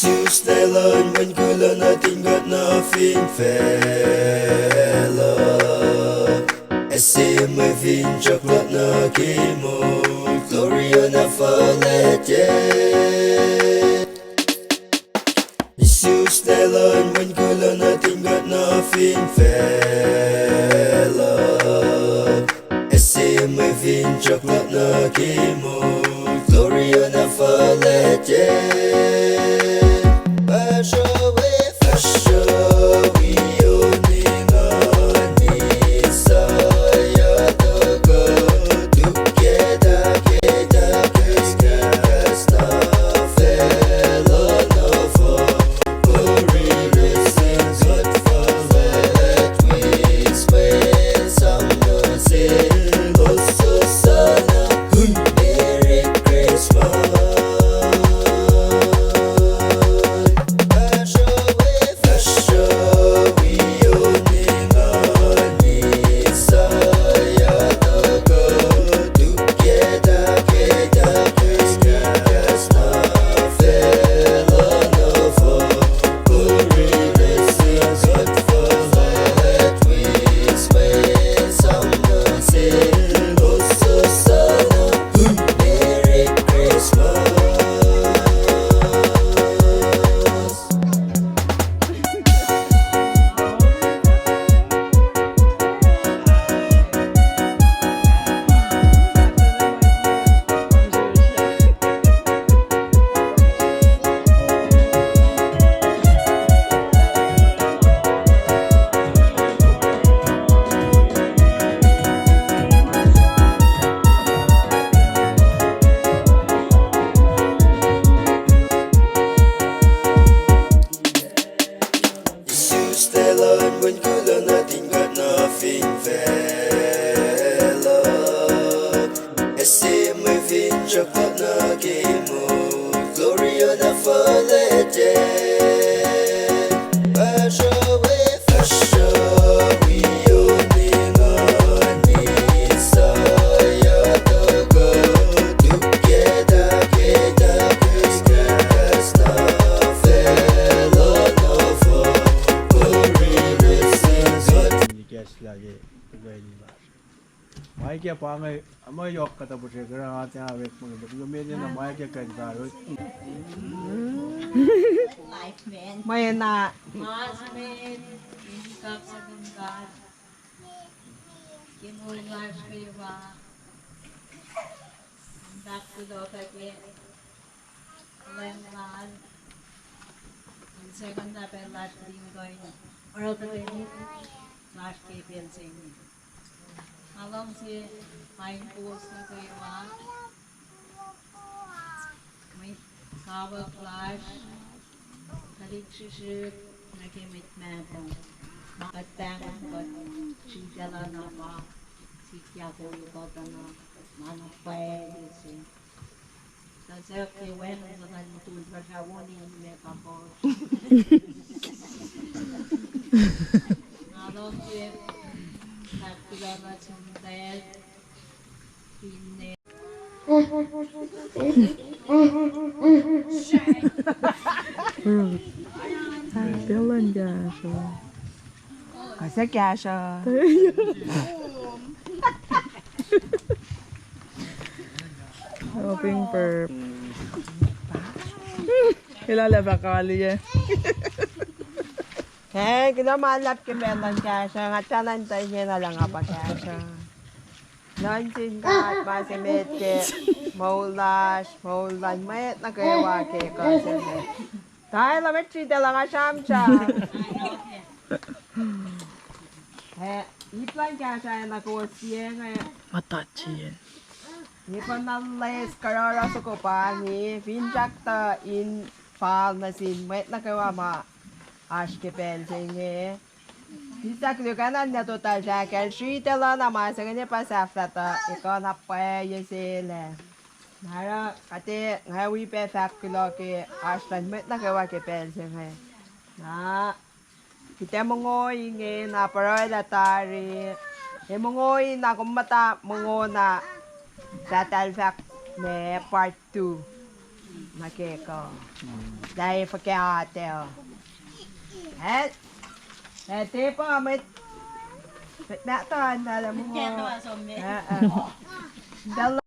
Issues Thailand when Kula nothing got nothing fella. I see my fin chocolate na chemo. Gloria na fallet yet. Issues Thailand when Kula nothing got nothing fella. I see my fin chocolate na chemo. Gloria na fallet yet. When Kula nothing got nothing fella. I see my fin chocolate na chemo. Gloria na fallet yet. Flash away, we only money. Saya togo together, cause na fella no for. lagi pagkain ba. May kaya pa ngay amayok katapos siya karang ating awit mo. Lumin na may kaya kain karot. May na. Masmed, inikap sa gunggat. Kinulas kayo ba? Andak ko daw kaya. Lengan. Ang second na pero last rin ko yun. Oral to yun. Last KPL sa inyo. Alam si fine post na kayo ba? May kawa flash. Kalik sisip. Nagimit metong. Makatang ko. Sigala na ba? Sikya ko yung bata na. Manapay. Kasi kayo wen. Nakan mutul pa siya. Wani yung meka po. Alam siya. Nagkulamat sa dad. Pinne. Bilan gasho. Kasi gasho. Hoping for kilala ba kali yan? Eh, kinamalap ki bilan gasho. Nga tanan tayo niya na lang apa gasho. Nansin ka at masimit ki maulas, mayat na kayo waki kasi dahil naman chita lang asam siya. Eh, iplan ka siya na kuwasiye ngayon. Matachi yan. Iplan na les karara sa kupani, pinjak ta in fal na sin, mayat na kayo ma ashke pensing eh. Bisa klukanan na to ta siya, kaya chita lang naman sa kanya pa sa afta ikaw na pa yung sila. Nara, kati ngawi pe fakilo ke aslan met na kawa ke pensing hai. Na kita mongoy nge na paroy la tari. E mongoy na kumata mongo na sa talfak ne part 2. Nakiko. Dahil pagkate. Tipo mit natan alam mo. Dalawa.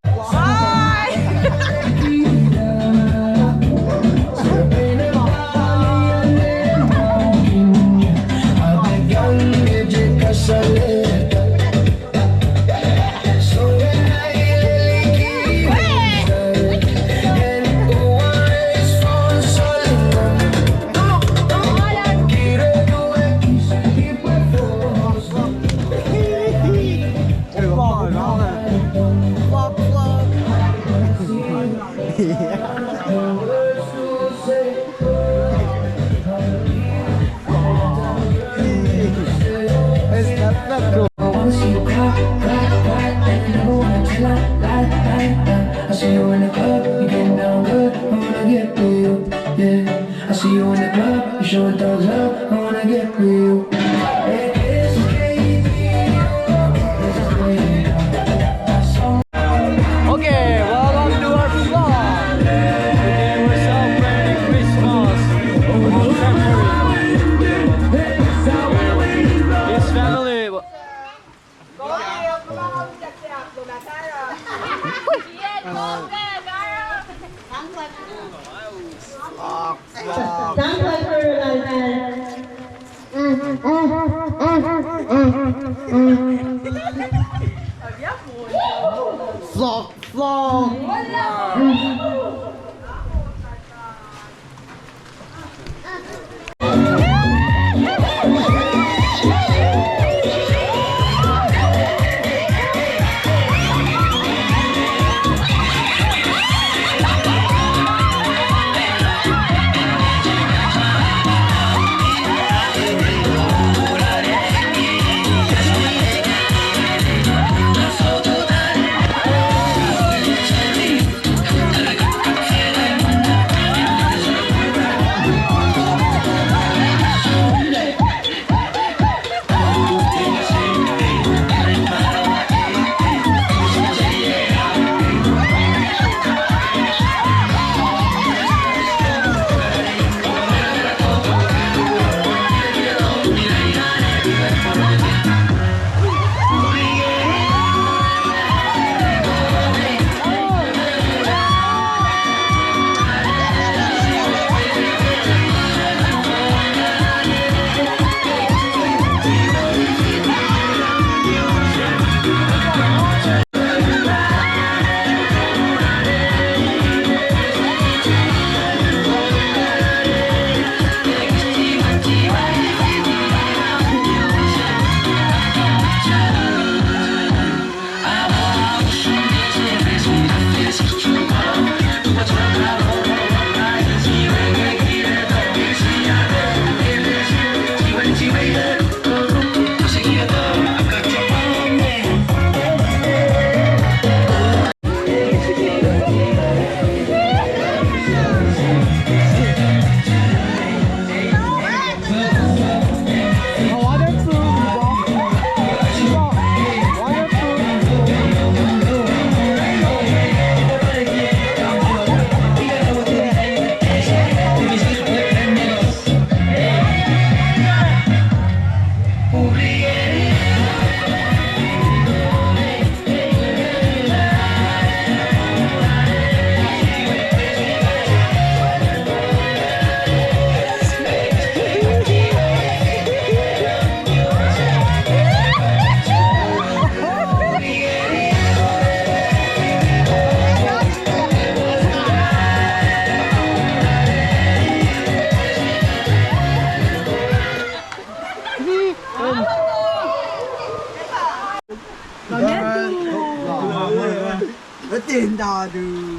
tiền đò được.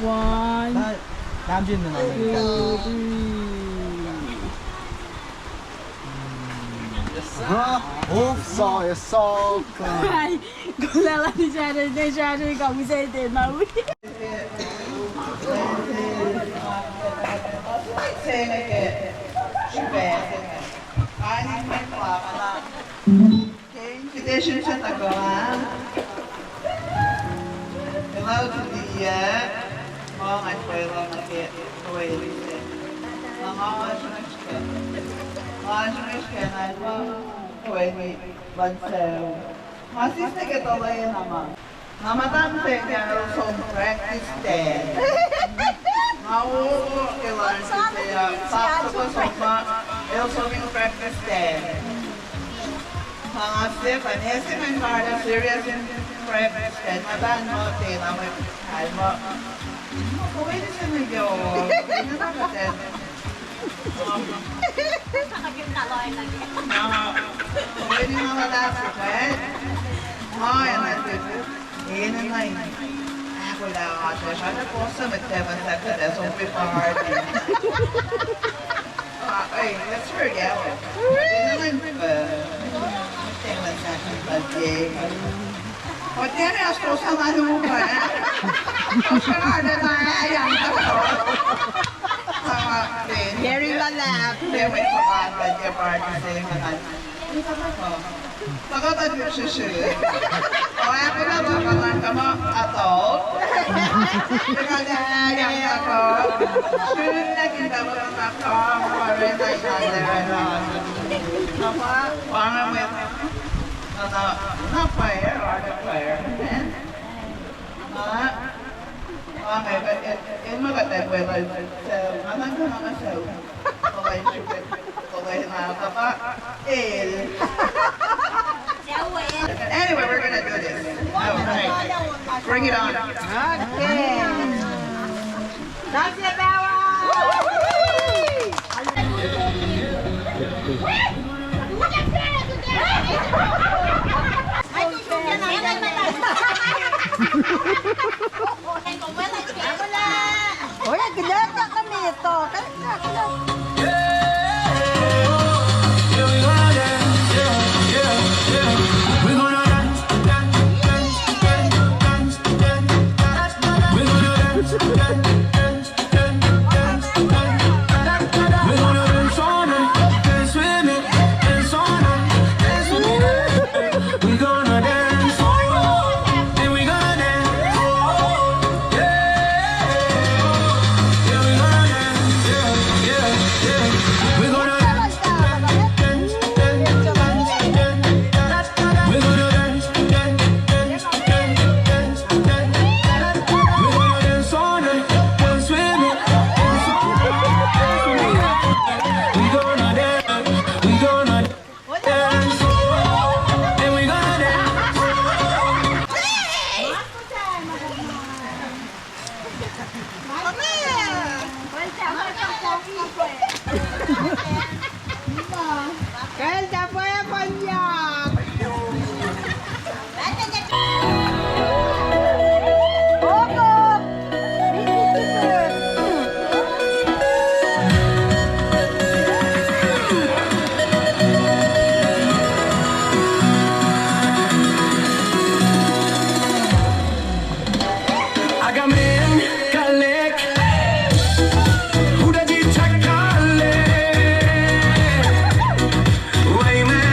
One, 남짓는 안 해. 없어, 있어. Ai, con la diciamo come sei te, ma lui. Hello to the Mga eskwela na kawin siya. Mga asyoniske. Mga asyoniske na ito kawin bansaw. Masiste kita lang naman. Namatang siya som practice din. Ilan siya. Sakto ko soma. Eu som practice din. Mga Stefan, esse é meu serious in practice din. Mataan mo, tina mo, mo. Pwede siya nagyo. Pwede na katin. Pwede na malasik, eh? Yan na dito. Yan na lang. Ako lang ako. Sana po sa magtebasa ka na. So, prepared. Ay, let's forget it. Yan na lang ba? Magtebasa ka pag-gay. Pwede na ako sa manuha. Very lalap. May pagkakad niya party sa yung mga pagkakad niya siya siya. O ako na ba kaman ka mo ato? Pagkakad ako. Shoot na kita mo ng ako. Marin na inadera. Apa? Parang may na player or the player. Okay, maganda ko lang sa manang ka naman sa okay, super. Okay, nakakapa. Anyway, we're gonna do this. Okay. Bring it on. Okay. Gracias, Bella. Oye, kenapa kami itu? Kan Kaya po yung panyak. Wait, man.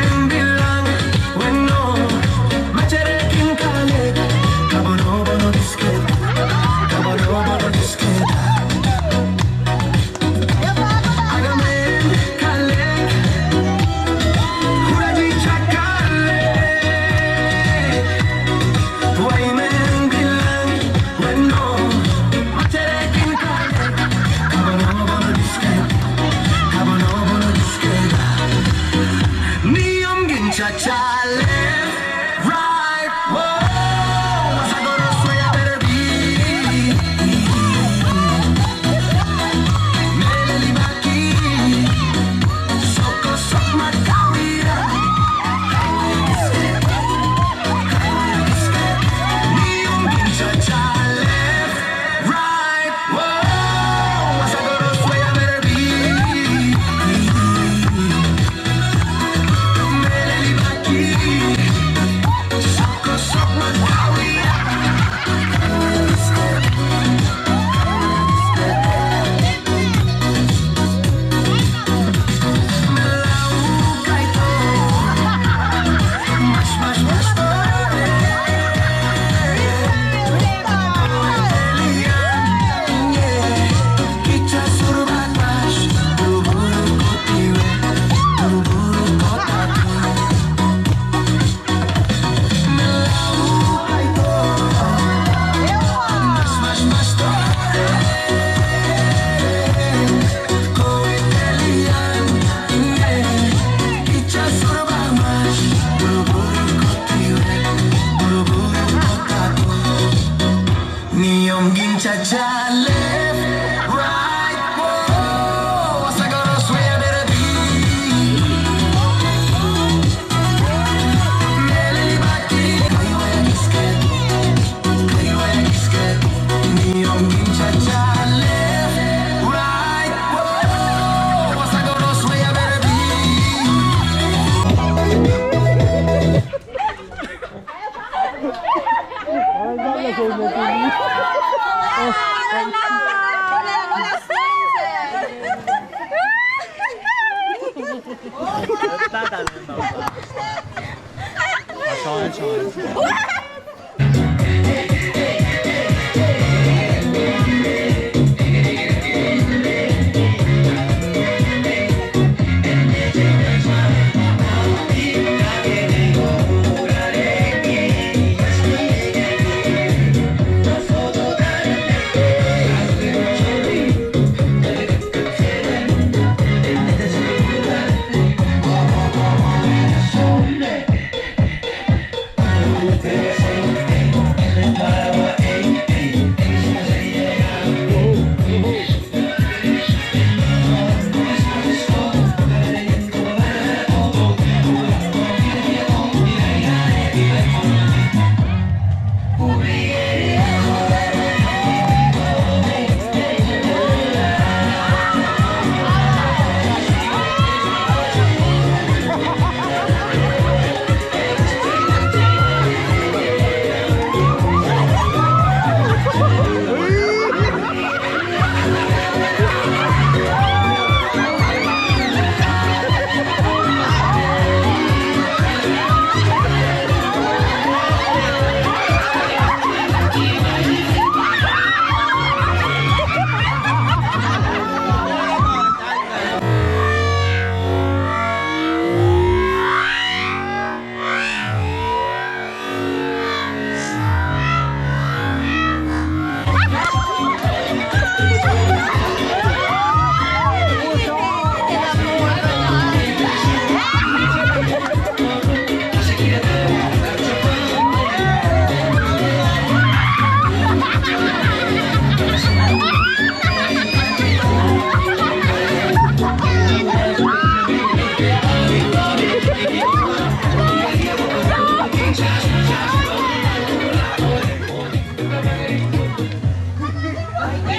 cha-cha, left, right, whoa. Sagoro sway better be. Melody baki, kaiwaya kisket, kaiwaya kisket. Niyong kim cha-cha, left, right, whoa. Sagoro sway better be.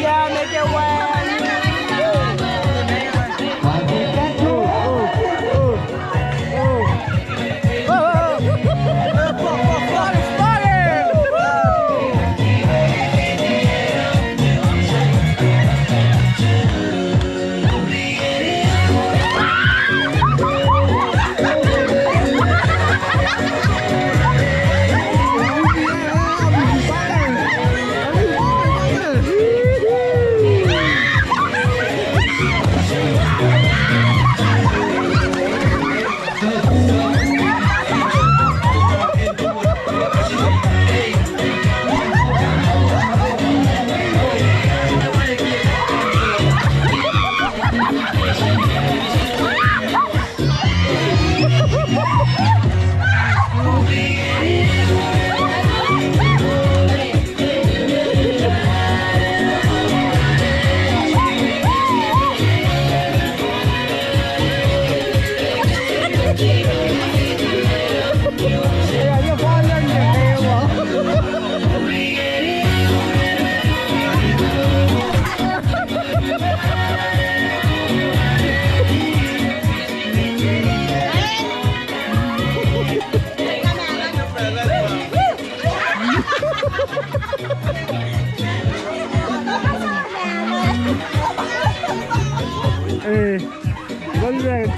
Yeah, make it wet.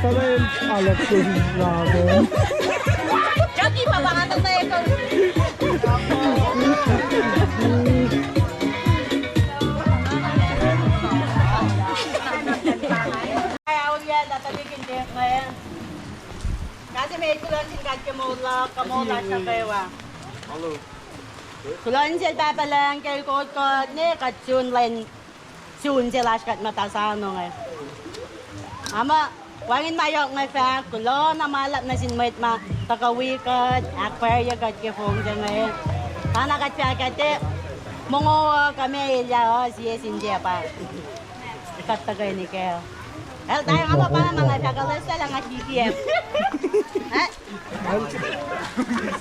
Sana alat ko namin. Jackie, pabangatang na ikaw. Kaya ulit, tatabigin din kaya. Kasi may kulang sin kamula sa kaya. Kulang sin tapalang kay kot ni katsun len sun sila kat matasano ngayon. Ama, wangin mayok nga fa, kulo na malap na sinmoit ma takawi kat, aquaria kat kifong dyan ngayon. Tana kat fa kate, Mongo kami ya siya sindiya pa. Katagay ni kayo. Tayo nga pa mga kagalas lang ang GTF.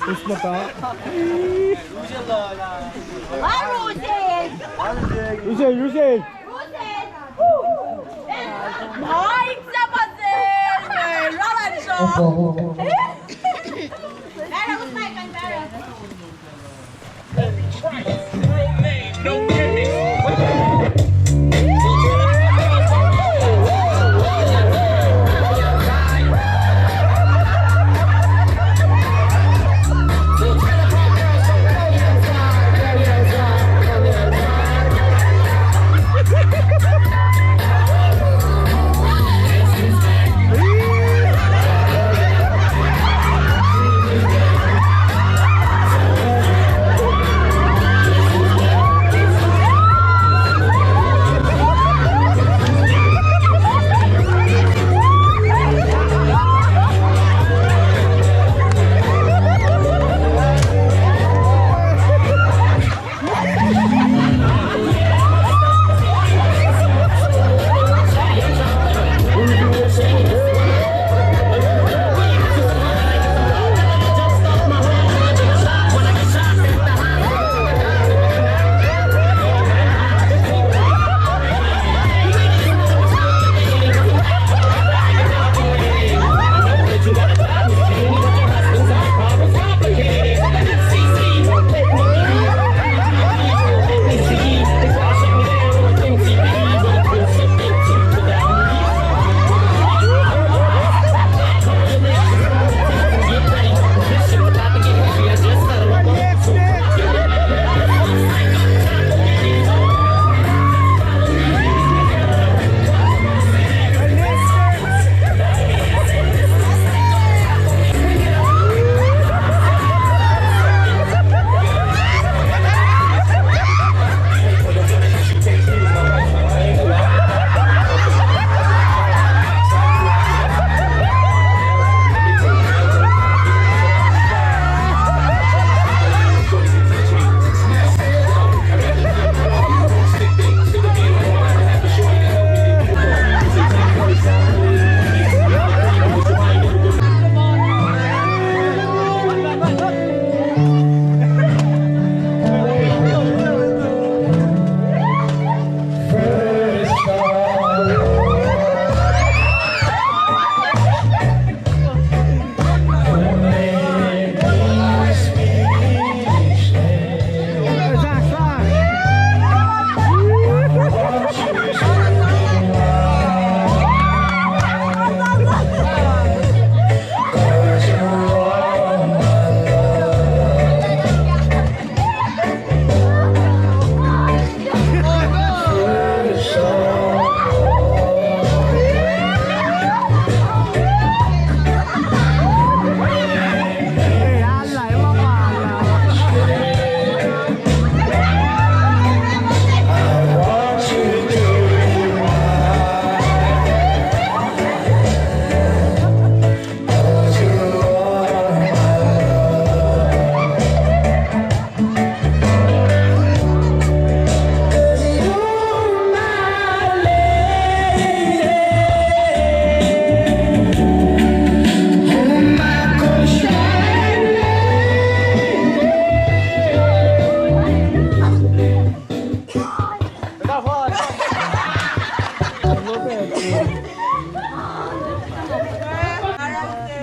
Push mo ta. Rusin! Rusin, Rusin! Mike sa pasin! Roland Shaw! Pero gusto tayo kan pero.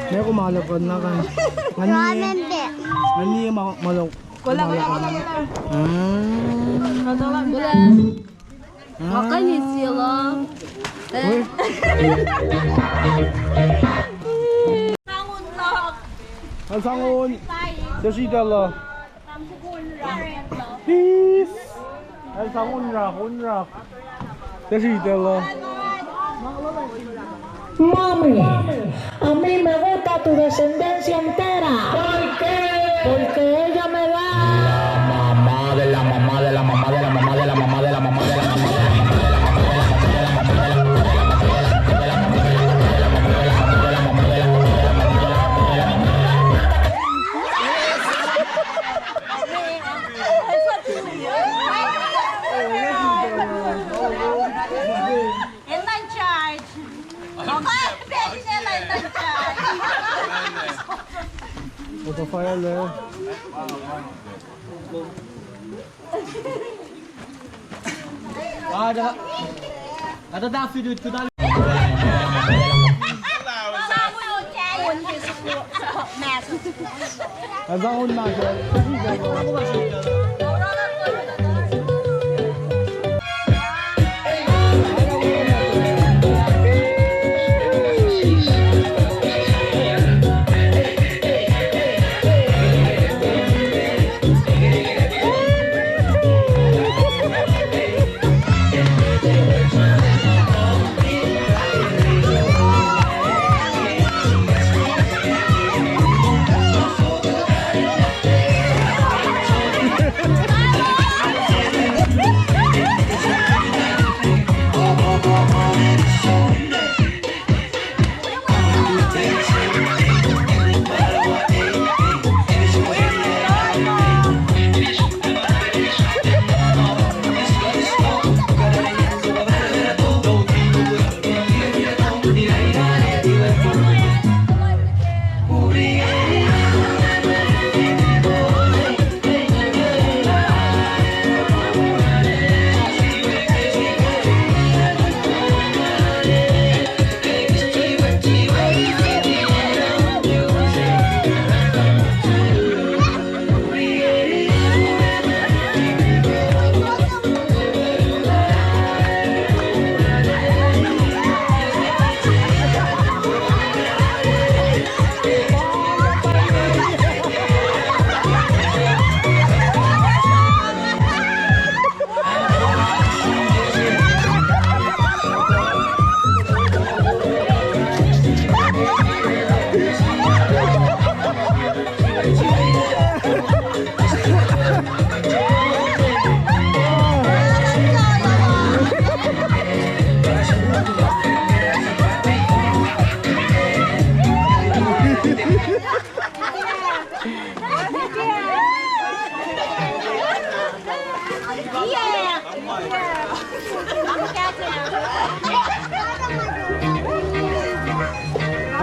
May kumalapad na kan. Ngani malok. Wala. Makanya sila. Ang sangon. Sa sitala. Peace. Ang sangon ra. Sa sitala. Mami, a mí me gusta tu descendencia entera. ¿Por qué? Porque ella me da La mamá de la mamá de la mamá de la mamá de la mamá de la mamá de la mamá de la mamá de la mamá de la mamá de la mamá de la mamá de la mamá. Autofile eh. Ada dah video tu dah. Ada un na siya.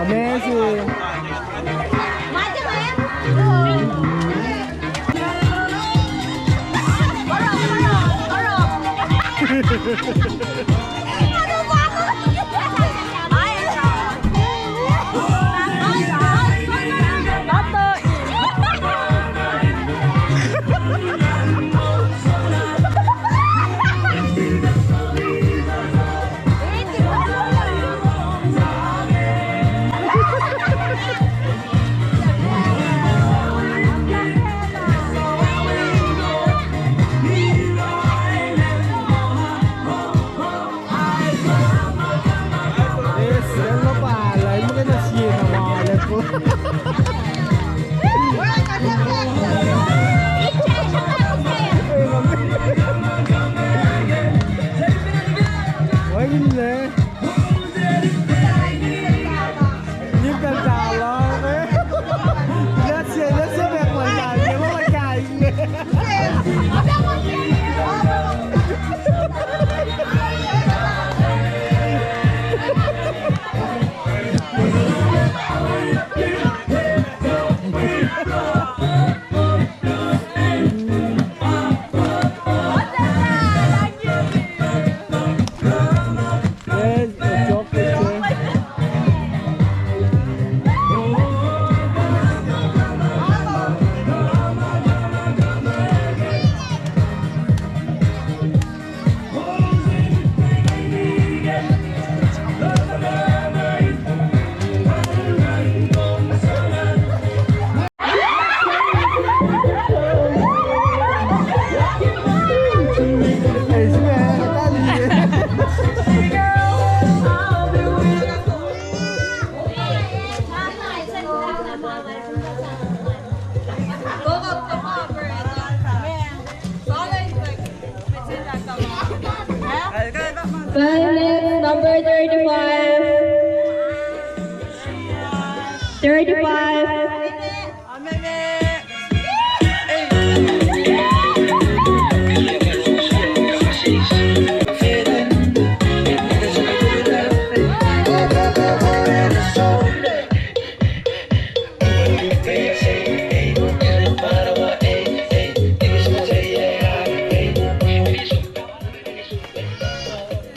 Amazing. Violet number 35. 35. Say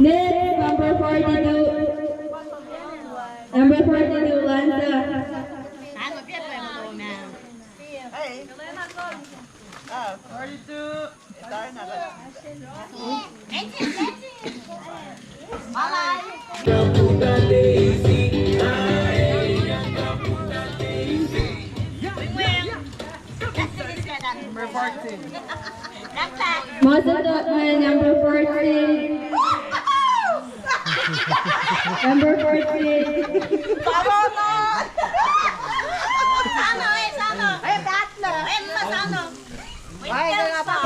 Next, number 42. Number 42, Lanza. Ano, piya po yung mga na. Hey. 42. Ito na lang. Malay! Number 14. Masuk number 14. Number 14. Tama na! Sano eh, sano? Ay, tatlo. Eh, masano? Ay, nga pa.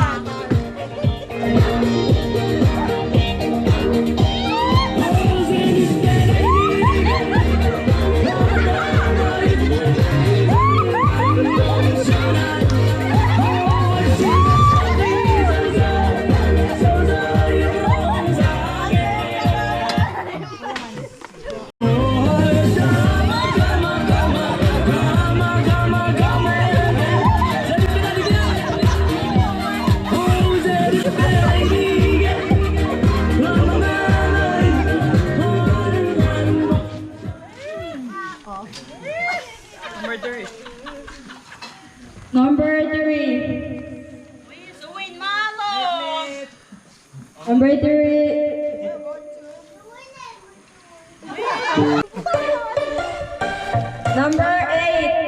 Number 3. Suwin malo! Number 3. Number 8.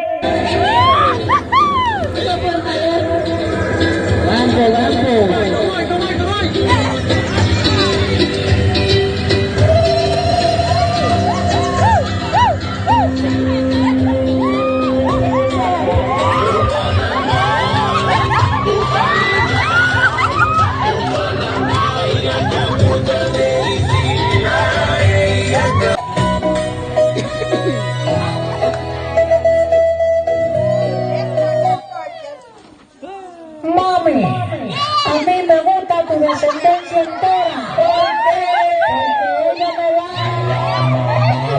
Mami, a mí me gusta tu descendencia entera. ¿Por qué? Porque ella me da.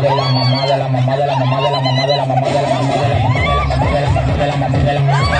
De la mamá de la mamá de la mamá de la mamá de la mamá de la mamá de la mamá de la mamá de la mamá de la mamá de la mamá de la mamá